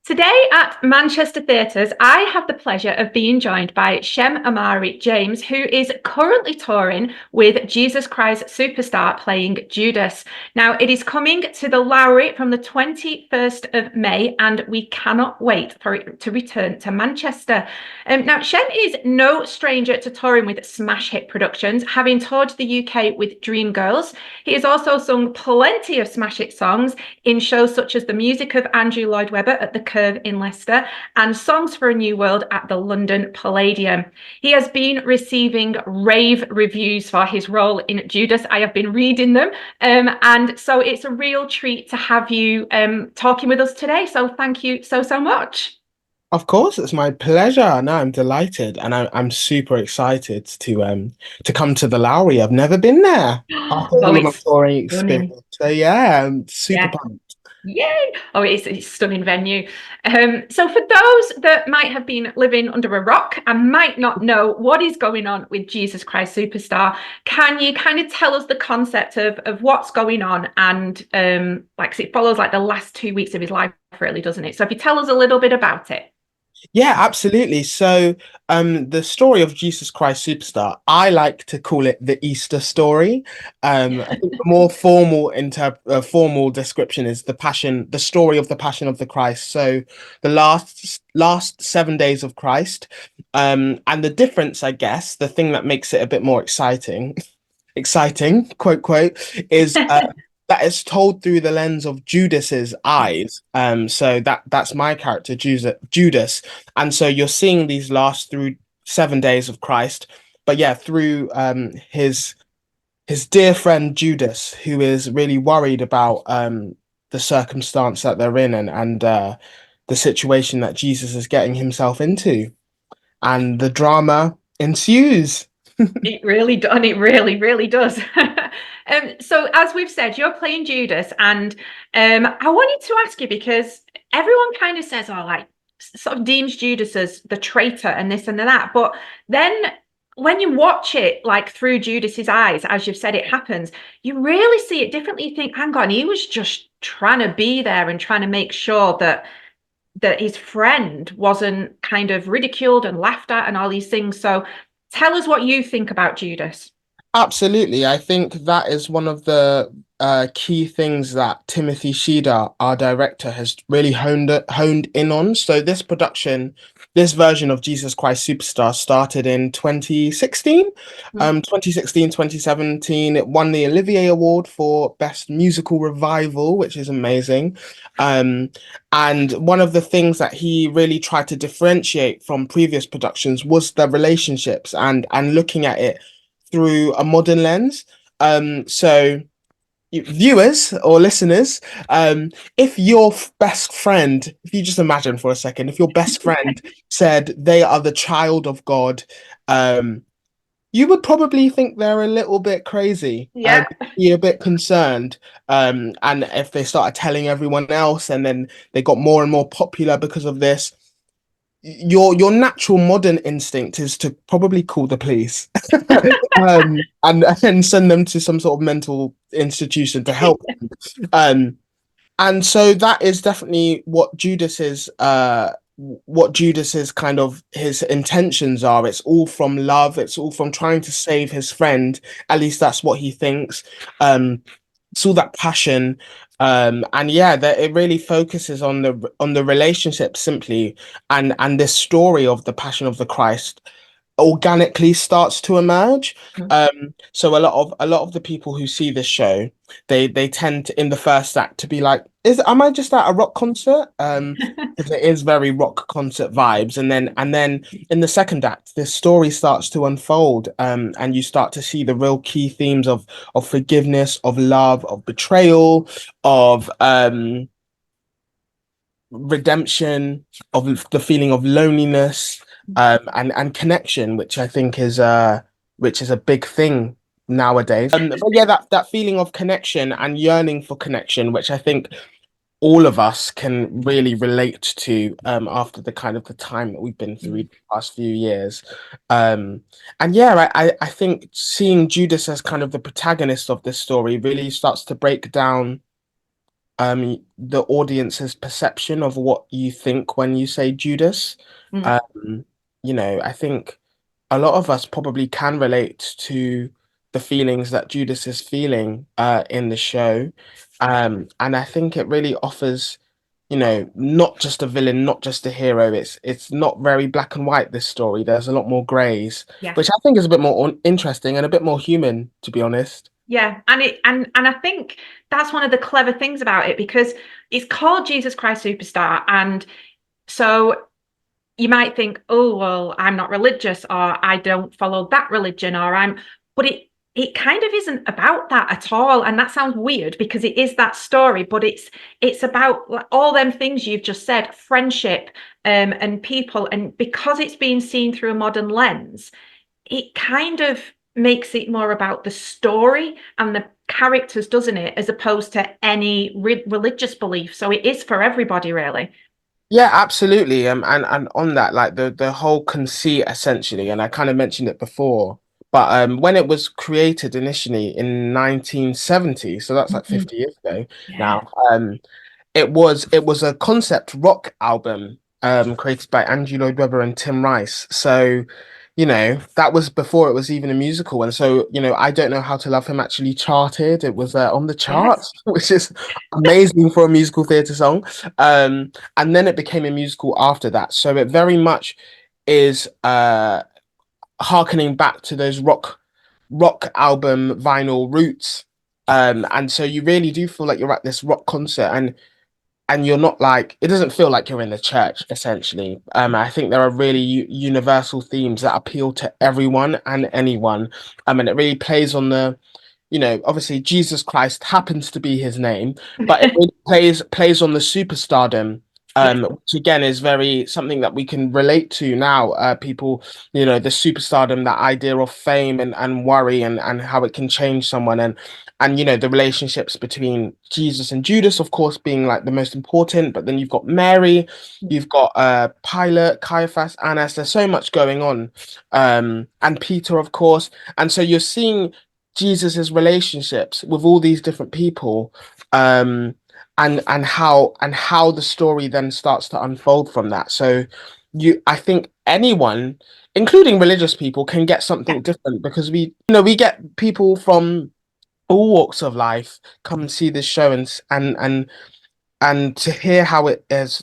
Today at Manchester Theatres, I have the pleasure of being joined by Shem Omari James, who is currently touring with Jesus Christ Superstar playing Judas. Now, it is coming to the Lowry from the 21st of May, and we cannot wait for it to return to Manchester. Now, Shem is no stranger to touring with smash hit productions, having toured the UK with Dreamgirls. He has also sung plenty of smash hit songs in shows such as The Music of Andrew Lloyd Webber at the Curve in Leicester and Songs for a New World at the London Palladium. He has been receiving rave reviews for his role in Judas. I have been reading them, and so it's a real treat to have you talking with us today. So thank you so much. Of course, it's my pleasure. No, I'm delighted, and I'm super excited to come to the Lowry. I've never been there after Oh, all of my it's touring stunning. experience. So yeah, I'm super Yeah. pumped. Yay! Oh, it's a stunning venue. So for those that might have been living under a rock and might not know what is going on with Jesus Christ Superstar, can you kind of tell us the concept of what's going on? And like, 'cause it follows like the last 2 weeks of his life, really, doesn't it? So if you tell us a little bit about it. Yeah, absolutely. So, the story of Jesus Christ Superstar, I like to call it the Easter story. I think the more formal description is the passion, the story of the Passion of the Christ. So, the last 7 days of Christ, and the difference, I guess, the thing that makes it a bit more exciting, quote quote, is that is told through the lens of Judas's eyes. So that's my character, Judas, and so you're seeing these last through 7 days of Christ, but yeah, through his dear friend Judas, who is really worried about the circumstance that they're in and the situation that Jesus is getting himself into, and the drama ensues. It really does. And it really does. So, as we've said, you're playing Judas, and I wanted to ask you because everyone kind of says, "Oh, like sort of deems Judas as the traitor and this and that," but then when you watch it like through Judas's eyes, as you've said, it happens. You really see it differently. You think, "Hang on, he was just trying to be there and trying to make sure that his friend wasn't kind of ridiculed and laughed at and all these things." So tell us what you think about Judas. Absolutely. I think that is one of the key things that Timothy Sheader, our director, has really honed in on. So this production, this version of Jesus Christ Superstar started in 2016. Mm. 2016, 2017. It won the Olivier Award for Best Musical Revival, which is amazing. Um, and one of the things that he really tried to differentiate from previous productions was the relationships and looking at it through a modern lens. So viewers or listeners, if your best friend, if you just imagine for a second, if your best friend said they are the child of God, you would probably think they're a little bit crazy, Yeah. be a bit concerned. And if they started telling everyone else and then they got more and more popular because of this, your natural modern instinct is to probably call the police and send them to some sort of mental institution to help them. And so that is definitely what Judas's kind of his intentions are. It's all from love, it's all from trying to save his friend, at least that's what he thinks. It's all that passion, and yeah, that it really focuses on the relationship simply, and this story of the Passion of the Christ organically starts to emerge. So a lot of the people who see this show, they tend to, in the first act, to be like, is am I just at a rock concert? Because it is very rock concert vibes, and then in the second act, this story starts to unfold, and you start to see the real key themes of forgiveness, of love, of betrayal, of redemption, of the feeling of loneliness, and connection, which I think is a big thing nowadays. But yeah, that feeling of connection and yearning for connection, which I think all of us can really relate to, after the kind of the time that we've been through the past few years. And yeah, I think seeing Judas as kind of the protagonist of this story really starts to break down the audience's perception of what you think when you say Judas. Mm. Um, I think a lot of us probably can relate to the feelings that Judas is feeling in the show. And I think it really offers, not just a villain, not just a hero. It's not very black and white, this story. There's a lot more grays, Yeah. which I think is a bit more interesting and a bit more human, to be honest. Yeah, and I think that's one of the clever things about it, because it's called Jesus Christ Superstar, and so you might think, oh, well, I'm not religious, or I don't follow that religion, or but it kind of isn't about that at all. And that sounds weird because it is that story, but it's about all them things you've just said, friendship, and people. And because it's being seen through a modern lens, it kind of makes it more about the story and the characters, doesn't it, as opposed to any religious belief. So it is for everybody, really. Yeah, absolutely. And on that, like the whole conceit essentially, and I kind of mentioned it before, but when it was created initially in 1970, so that's like Mhm. 50 years ago Yeah. now, it was a concept rock album created by Andrew Lloyd Webber and Tim Rice. So, that was before it was even a musical. And so, I Don't Know How to Love Him actually charted. It was on the Yes. charts, which is amazing for a musical theatre song. And then it became a musical after that. So it very much is harkening back to those rock album vinyl roots. And so you really do feel like you're at this rock concert, and you're not like, it doesn't feel like you're in the church essentially. I think there are really universal themes that appeal to everyone and anyone. And it really plays on the, obviously Jesus Christ happens to be his name, but it really plays on the superstardom, Yes. which again is very something that we can relate to now. People, the superstardom, that idea of fame and worry, and how it can change someone, and the relationships between Jesus and Judas, of course, being like the most important. But then you've got Mary, you've got Pilate, Caiaphas, Annas. There's so much going on, and Peter, of course. And so you're seeing Jesus's relationships with all these different people, and how the story then starts to unfold from that. So I think anyone, including religious people, can get Yeah. something different, because we get people from all walks of life come and see this show, and to hear how it has,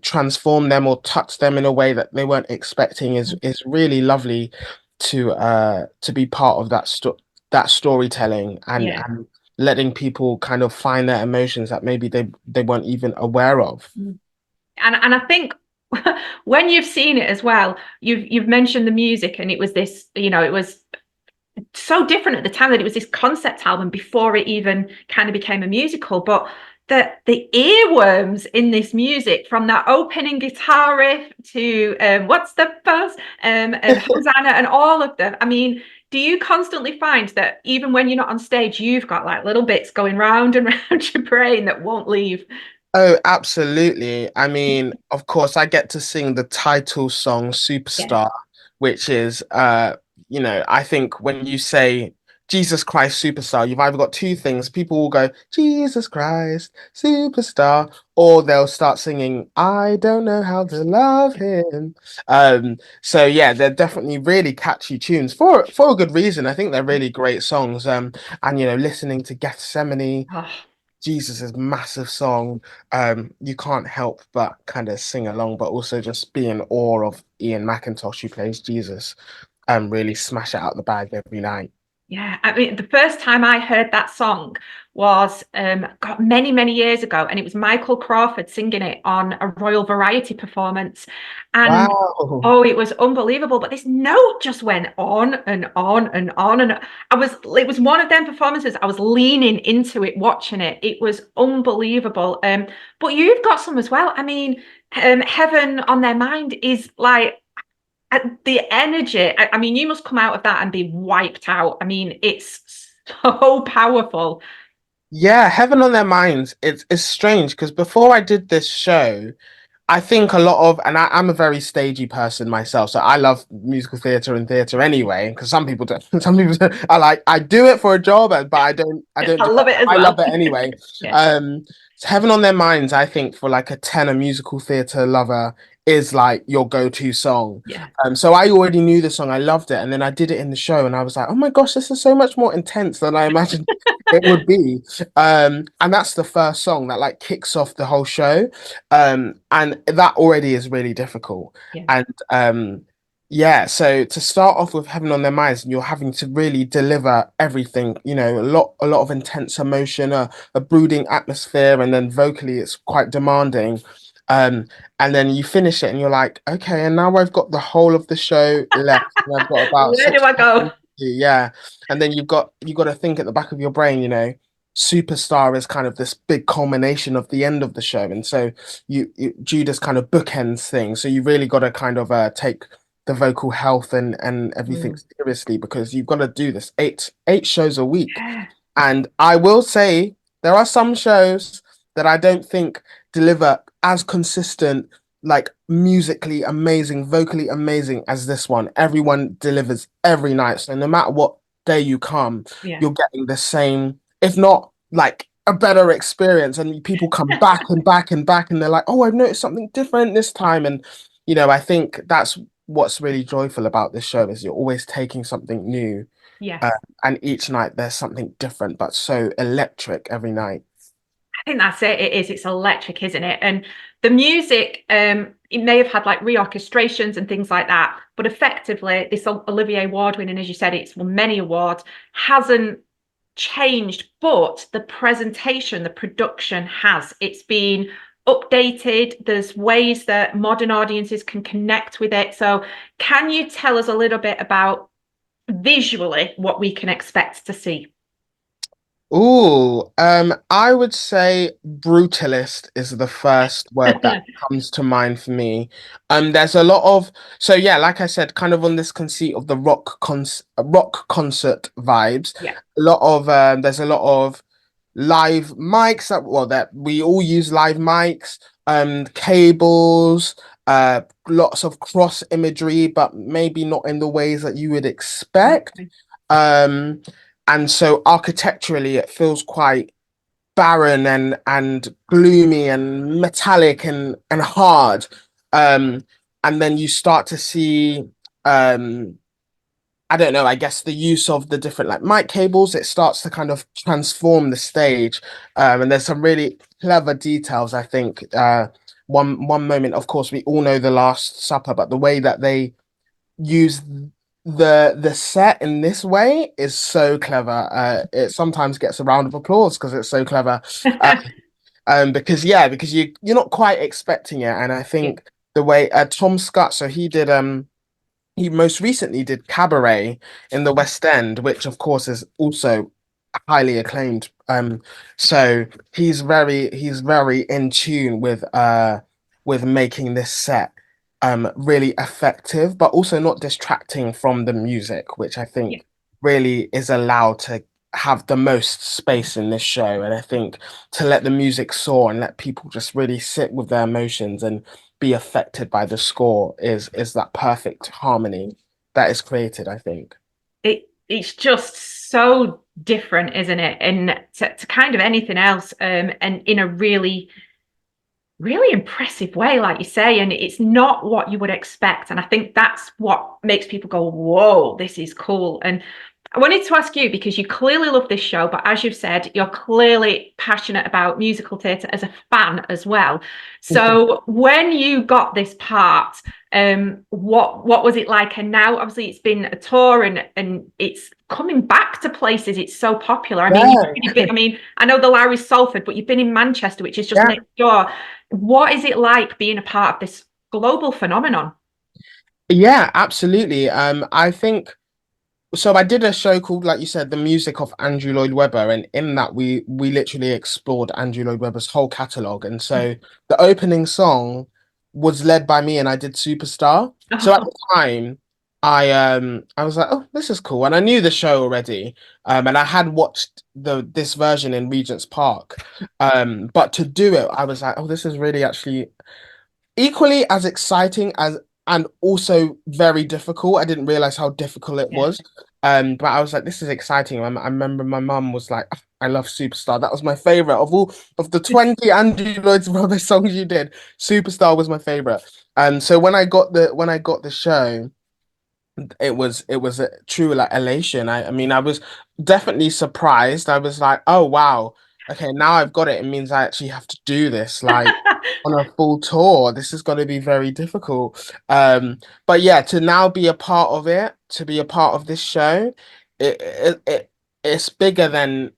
transformed them or touched them in a way that they weren't expecting is really lovely to be part of that storytelling, and Yeah. letting people kind of find their emotions that maybe they weren't even aware of. Mm. And I think when you've seen it as well, you've mentioned the music, and it was this, it was so different at the time, that it was this concept album before it even kind of became a musical. But the earworms in this music, from that opening guitar riff to what's the first and Hosanna and all of them. I mean, do you constantly find that even when you're not on stage, you've got like little bits going round and round your brain that won't leave? Oh, absolutely. I mean, of course, I get to sing the title song Yeah. Superstar, which is I think when you say Jesus Christ Superstar, you've either got two things. People will go, Jesus Christ Superstar, or they'll start singing, I don't know how to love him. So yeah, they're definitely really catchy tunes for a good reason. I think they're really great songs. And listening to Gethsemane, Oh, Jesus' massive song, you can't help but kind of sing along, but also just be in awe of Ian McIntosh, who plays Jesus, and really smash it out the bag every night. yeah, I mean, the first time I heard that song was God, many, many years ago, and it was Michael Crawford singing it on a Royal Variety performance. And Wow. oh, it was unbelievable. But this note just went on and on and on. And it was one of them performances. I was leaning into it, watching it. It was unbelievable. But you've got some as well. I mean, Heaven on Their Mind is like, the energy. I mean, you must come out of that and be wiped out. I mean, it's so powerful. Yeah, Heaven on Their Minds. It's strange because before I did this show, I think a lot of, and I'm a very stagey person myself, so I love musical theatre and theatre anyway. Because some people don't, some people don't, I do it for a job, but I don't I do love it. it as I well. love it anyway. Yeah. Um, Heaven on Their Minds, I think for like a tenor musical theatre lover is like your go-to song. Yeah. So I already knew the song, I loved it, and then I did it in the show, and I was like, oh my gosh, this is so much more intense than I imagined it would be. And that's the first song that like kicks off the whole show. And that already is really difficult. Yeah. And yeah, so to start off with Heaven on Their Minds, and you're having to really deliver everything, a lot of intense emotion, a brooding atmosphere, and then vocally it's quite demanding. And then you finish it and you're like, okay, and now I've got the whole of the show left. And I've got about Where do six I go? yeah. And then you got to think at the back of your brain, Superstar is kind of this big culmination of the end of the show. And so Judas kind of bookends things. So you really got to kind of take the vocal health and everything Mm. seriously, because you've got to do this eight shows a week. Yeah. And I will say there are some shows that I don't think deliver as consistent, like musically amazing, vocally amazing as this one. Everyone delivers every night. So no matter what day you come, Yeah. you're getting the same, if not like a better experience. And people come back and back and back, and they're like, oh, I've noticed something different this time. And I think that's what's really joyful about this show is you're always taking something new. Uh, Yes. and each night there's something different, but so electric every night. I think that's it. It is. It's electric, isn't it? And the music, it may have had like reorchestrations and things like that, but effectively, this Olivier Award winning, as you said, it's won many awards, hasn't changed, but the presentation, the production has. It's been updated. There's ways that modern audiences can connect with it. So, can you tell us a little bit about visually what we can expect to see? Ooh, I would say brutalist is the first word that comes to mind for me. There's a lot of, so yeah, like I said, kind of on this conceit of the rock concert vibes. Yeah. There's a lot of live mics that we all use live mics, cables, lots of cross imagery, but maybe not in the ways that you would expect. Okay. Um, and so architecturally, it feels quite barren and gloomy and metallic and hard. And then you start to see, I don't know, I guess the use of the different like mic cables, it starts to kind of transform the stage. And there's some really clever details, I think. One moment, of course, we all know The Last Supper, but the way that they use the set in this way is so clever. It sometimes gets a round of applause because it's so clever. Because you're not quite expecting it, and I Yeah. think the way Tom Scott, so he most recently did Cabaret in the West End, which of course is also highly acclaimed. So he's very in tune with making this set really effective, but also not distracting from the music, which I Yeah. think really is allowed to have the most space in this show. And I think to let the music soar and let people just really sit with their emotions and be affected by the score is that perfect harmony that is created, I think. It's just so different, isn't it? And to kind of anything else, and in a really impressive way, like you say, and it's not what you would expect. And I think that's what makes people go, whoa, this is cool. And I wanted to ask you, because you clearly love this show, but as you've said, you're clearly passionate about musical theatre as a fan as well. So when you got this part, what was it like? And now obviously it's been a tour and it's coming back to places. It's so popular. I mean, I know the Lowry's Salford, but you've been in Manchester, which is just next door. What is it like being a part of this global phenomenon? Yeah, absolutely. I think so. I did a show called, like you said, The Music of Andrew Lloyd Webber, and in that we literally explored Andrew Lloyd Webber's whole catalogue. And so the opening song was led by me, and I did Superstar. So at the time, I was like, oh, this is cool, and I knew the show already, and I had watched this version in Regent's Park, but to do it, I was like, oh, this is really actually equally as exciting as and also very difficult. I didn't realize how difficult it Yeah. was. But I was like, this is exciting. I remember my mum was like, "Oh, I love Superstar. That was my favorite of all of the 20 Andrew Lloyd Webber songs you did. Superstar was my favorite. And so when I got the show, it was a true like elation. I mean, I was definitely surprised. I was like, oh wow, okay, now I've got it. It means I actually have to do this like on a full tour. This is going to be very difficult. But yeah, to now be a part of it, to be a part of this show, it's bigger than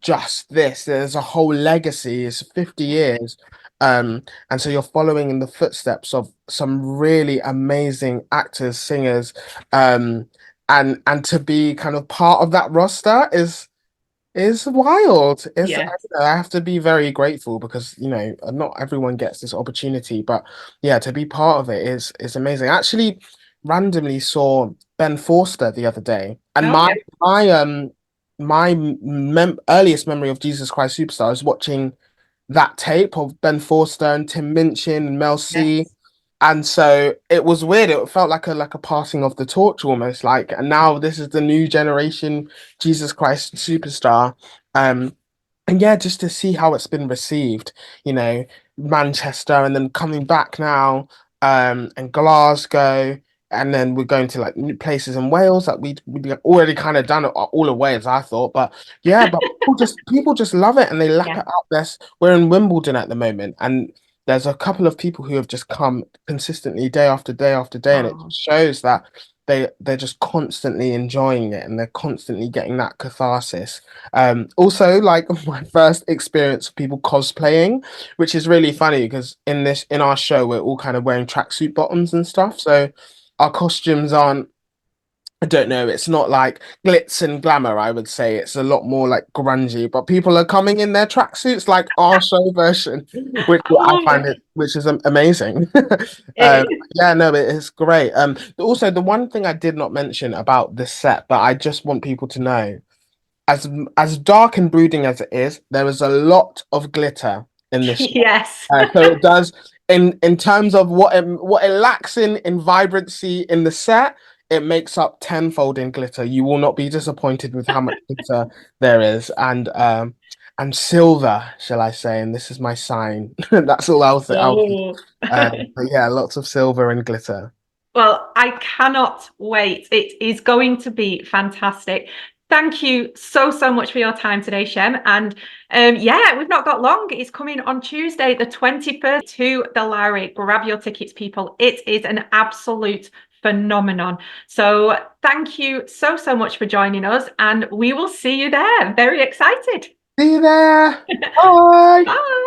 just this. There's a whole legacy. It's 50 years. And so you're following in the footsteps of some really amazing actors, singers, um, and to be kind of part of that roster is wild. Yeah. I have to be very grateful because not everyone gets this opportunity, but yeah, to be part of it is amazing. I actually randomly saw Ben Forster the other day, and Oh yeah. my earliest memory of Jesus Christ Superstar is watching that tape of Ben Forster and Tim Minchin and Mel C. Yes. And so it was weird. It felt like a passing of the torch almost like, and now this is the new generation Jesus Christ Superstar. Um, and yeah, just to see how it's been received, you know, Manchester and then coming back now, and Glasgow, and then we're going to like new places in Wales that we'd already kind of done it all of Wales, I thought. But yeah, but people just love it and they lap Yeah. it up. We're in Wimbledon at the moment, and there's a couple of people who have just come consistently day after day after day, and it Oh, just shows that they're just constantly enjoying it and they're constantly getting that catharsis. Also, like my first experience of people cosplaying, which is really funny because in our show we're all kind of wearing tracksuit bottoms and stuff, so our costumes aren't. I don't know. It's not like glitz and glamour, I would say. It's a lot more like grungy, but people are coming in their tracksuits like our show version, which I I love find it. it, which is amazing. Um, It is. yeah, no, it is great. Also, the one thing I did not mention about this set, but I just want people to know, as dark and brooding as it is, there is a lot of glitter in this show. Yes. So it does in terms of what it lacks in vibrancy in the set, it makes up tenfold in glitter. You will not be disappointed with how much glitter there is, and silver, shall I say? And this is my sign. That's all I'll say. Oh. But yeah, lots of silver and glitter. Well, I cannot wait. It is going to be fantastic. Thank you so, so much for your time today, Shem. And yeah, we've not got long. It's coming on Tuesday, the 21st to the Lowry. Grab your tickets, people. It is an absolute phenomenon. So thank you so, so much for joining us. And we will see you there. Very excited. See you there. Bye. Bye.